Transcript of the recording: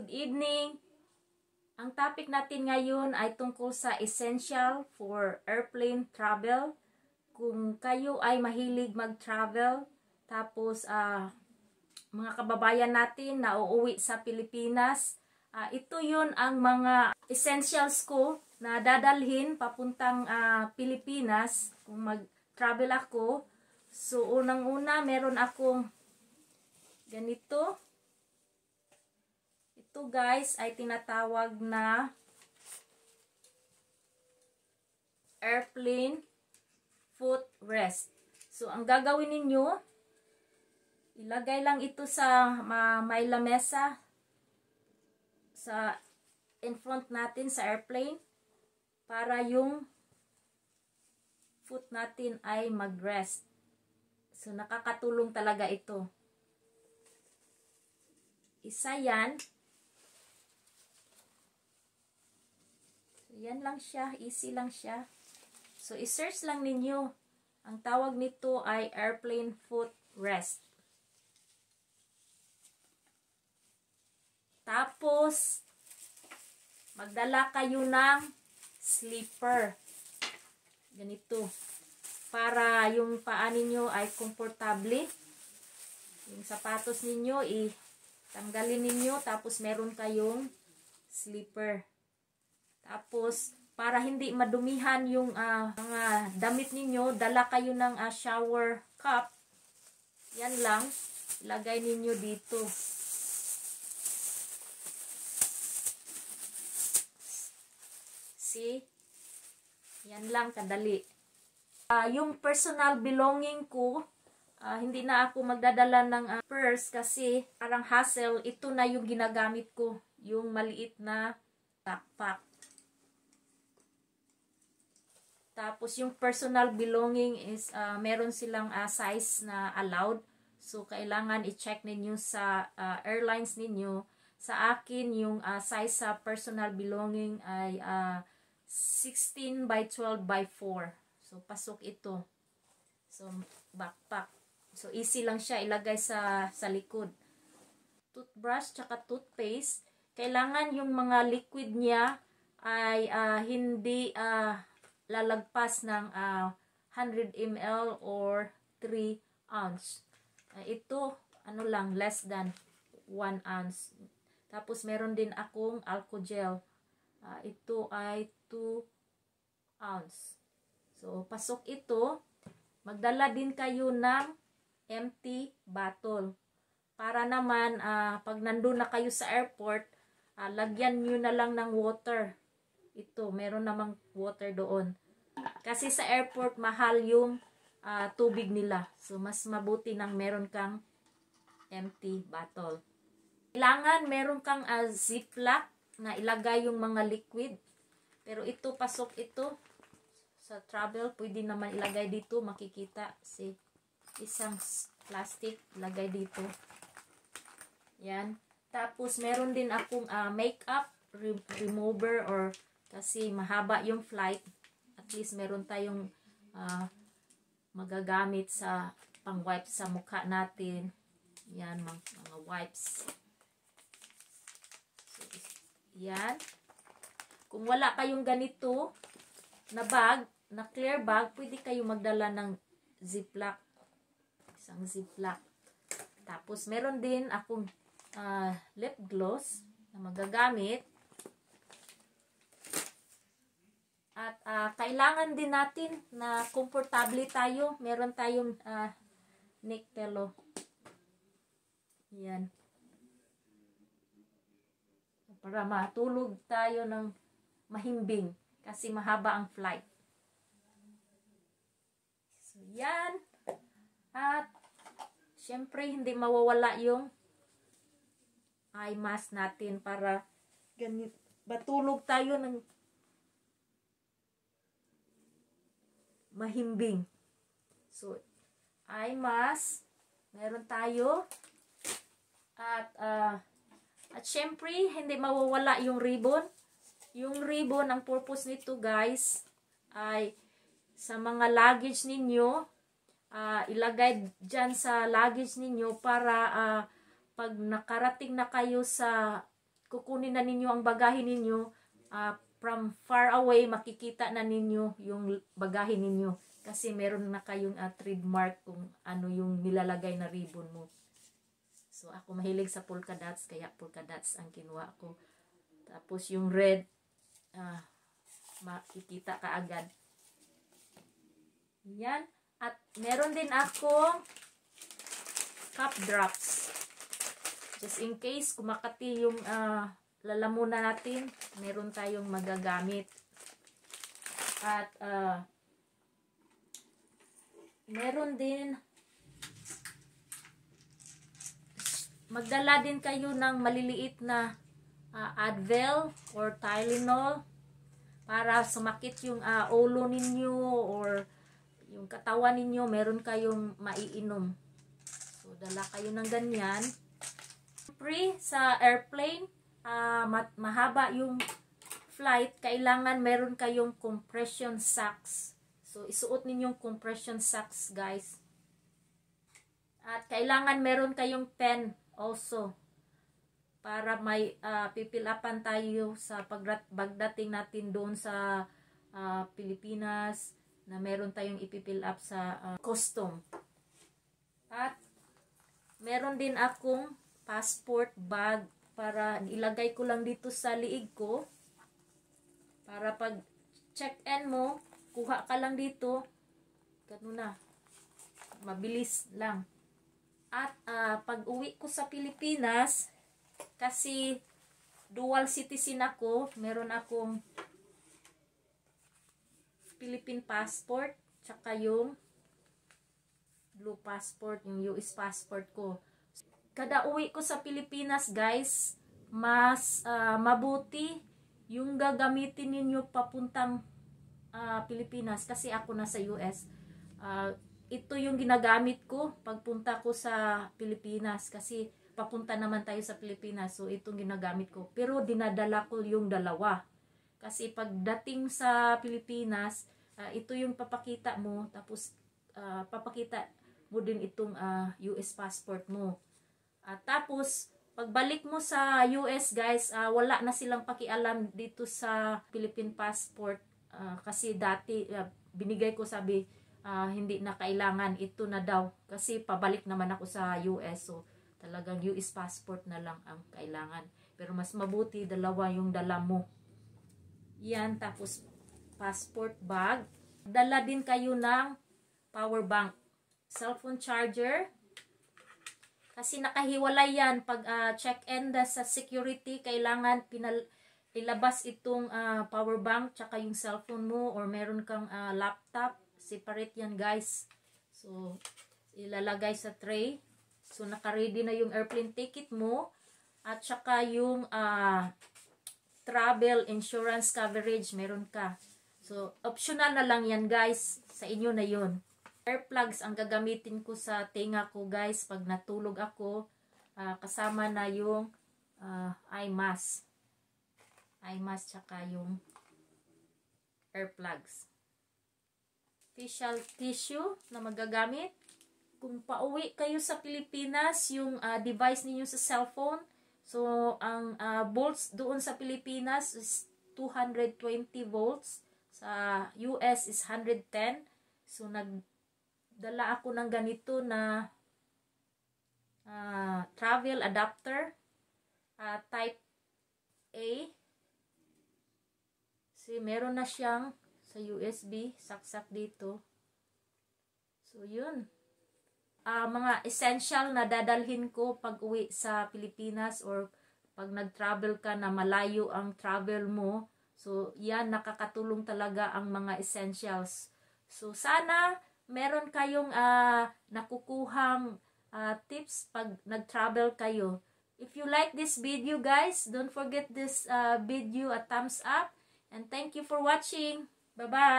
Good evening! Ang topic natin ngayon ay tungkol sa essential for airplane travel. Kung kayo ay mahilig mag-travel, tapos mga kababayan natin na uuwi sa Pilipinas, ito yun ang mga essentials ko na dadalhin papuntang Pilipinas kung mag-travel ako. So, unang-una, meron akong ganito. Ito guys ay tinatawag na airplane footrest. So, ang gagawin ninyo, ilagay lang ito sa may lamesa sa in front natin sa airplane para yung foot natin ay mag-rest. So, nakakatulong talaga ito. Isa yan. Yan lang siya, easy lang siya. So, i-search lang ninyo. Ang tawag nito ay airplane footrest. Tapos, magdala kayo ng slipper. Ganito. Para yung paa ninyo ay komportable. Yung sapatos ninyo, tanggalin ninyo. Tapos, meron kayong slipper. Tapos, para hindi madumihan yung mga damit ninyo, dala kayo ng shower cup. Yan lang. Ilagay ninyo dito. See? Yan lang, kadali. Yung personal belonging ko, hindi na ako magdadala ng purse kasi parang hassle. Ito na yung ginagamit ko. Yung maliit na backpack. Tapos, yung personal belonging is, meron silang size na allowed. So, kailangan i-check ninyo sa airlines ninyo. Sa akin, yung size sa personal belonging ay 16 by 12 by 4. So, pasok ito. So, backpack. So, easy lang siya ilagay sa likod. Toothbrush, tsaka toothpaste. Kailangan yung mga liquid niya ay hindi lalagpas ng 100 ml or 3 ounce. Ito, ano lang, less than 1 ounce. Tapos, meron din akong alcohol. Ito ay 2 ounce. So, pasok ito. Magdala din kayo ng empty bottle. Para naman, pag nandun na kayo sa airport, lagyan nyo na lang ng water. Ito, meron namang water doon. Kasi sa airport, mahal yung tubig nila. So, mas mabuti nang meron kang empty bottle. Kailangan meron kang ziplock na ilagay yung mga liquid. Pero ito, pasok ito. Sa travel, pwede naman ilagay dito. Makikita si isang plastic, ilagay dito. Yan. Tapos, meron din akong makeup remover or kasi mahaba yung flight. At least meron tayong magagamit sa pang-wipe sa mukha natin. Yan, mga wipes. So, yan. Kung wala kayong ganito na bag, na clear bag, pwede kayo magdala ng ziplock. Isang ziplock. Tapos, meron din akong lip gloss na magagamit. At kailangan din natin na komportable tayo. Meron tayong neck pillow. Yan. Para matulog tayo ng mahimbing. Kasi mahaba ang flight. So, yan. At, syempre, hindi mawawala yung eye mask natin para matulog tayo ng mahimbing. So, eye mask. Meron tayo. At syempre, hindi mawawala yung ribbon. Yung ribbon, ang purpose nito guys, ay sa mga luggage ninyo, ilagay dyan sa luggage ninyo para pag nakarating na kayo sa kukunin na ninyo ang bagahe ninyo, from far away, makikita na ninyo yung bagahe ninyo. Kasi meron na kayong trademark kung ano yung nilalagay na ribbon mo. So, ako mahilig sa polka dots, kaya polka dots ang kinuha ko. Tapos yung red, makikita ka agad. Yan. At meron din ako cup drops. Just in case, kumakati yung lalamunan natin, meron tayong magagamit. At meron din, magdala din kayo ng maliliit na Advil or Tylenol para sumakit yung ulo ninyo or yung katawan ninyo, meron kayong maiinom. So, dala kayo ng ganyan. Pre, sa airplane, mahaba yung flight, kailangan meron kayong compression socks. So, isuot ninyong compression socks, guys. At kailangan meron kayong pen also para may pipilapan tayo sa pagdating natin doon sa Pilipinas na meron tayong ipipil up sa custom. At meron din akong passport bag para ilagay ko lang dito sa liig ko para pag check-in mo, kuha ka lang dito, ganun na, mabilis lang. At pag uwi ko sa Pilipinas, kasi dual citizen ako, meron akong Philippine passport, tsaka yung blue passport, yung US passport ko. Kada uwi ko sa Pilipinas, guys, mas mabuti yung gagamitin ninyo papuntang Pilipinas kasi ako nasa US. Ito yung ginagamit ko pagpunta ko sa Pilipinas kasi papunta naman tayo sa Pilipinas. So, itong ginagamit ko. Pero dinadala ko yung dalawa. Kasi pagdating sa Pilipinas, ito yung papakita mo. Tapos, papakita mo din itong US passport mo. Tapos, pagbalik mo sa US, guys, wala na silang pakialam dito sa Philippine passport. Kasi dati, binigay ko sabi, hindi na kailangan, ito na daw. Kasi pabalik naman ako sa US. So, talagang US passport na lang ang kailangan. Pero mas mabuti, dalawa yung dala mo. Yan, tapos passport bag. Dala din kayo ng power bank. Cellphone charger. Kasi nakahiwalay yan. Pag check-in sa security, kailangan ilabas itong power bank, tsaka yung cellphone mo, or meron kang laptop. Separate yan, guys. So, ilalagay sa tray. So, naka-ready na yung airplane ticket mo. At saka yung travel insurance coverage, meron ka. So, optional na lang yan, guys. Sa inyo na yun. Earplugs ang gagamitin ko sa tenga ko, guys. Pag natulog ako, kasama na yung eye mask. Eye mask tsaka yung earplugs. Facial tissue na magagamit. Kung pauwi kayo sa Pilipinas, yung device ninyo sa cellphone, so ang volts doon sa Pilipinas is 220 volts. Sa US is 110. So nagdala ako ng ganito na travel adapter type A. So meron na siyang sa USB, saksak dito. So yun. Mga essential na dadalhin ko pag uwi sa Pilipinas or pag nag-travel ka na malayo ang travel mo. So, yan, nakakatulong talaga ang mga essentials. So, sana meron kayong nakukuhang tips pag nag-travel kayo. If you like this video, guys, don't forget this video a thumbs up. And thank you for watching. Bye-bye!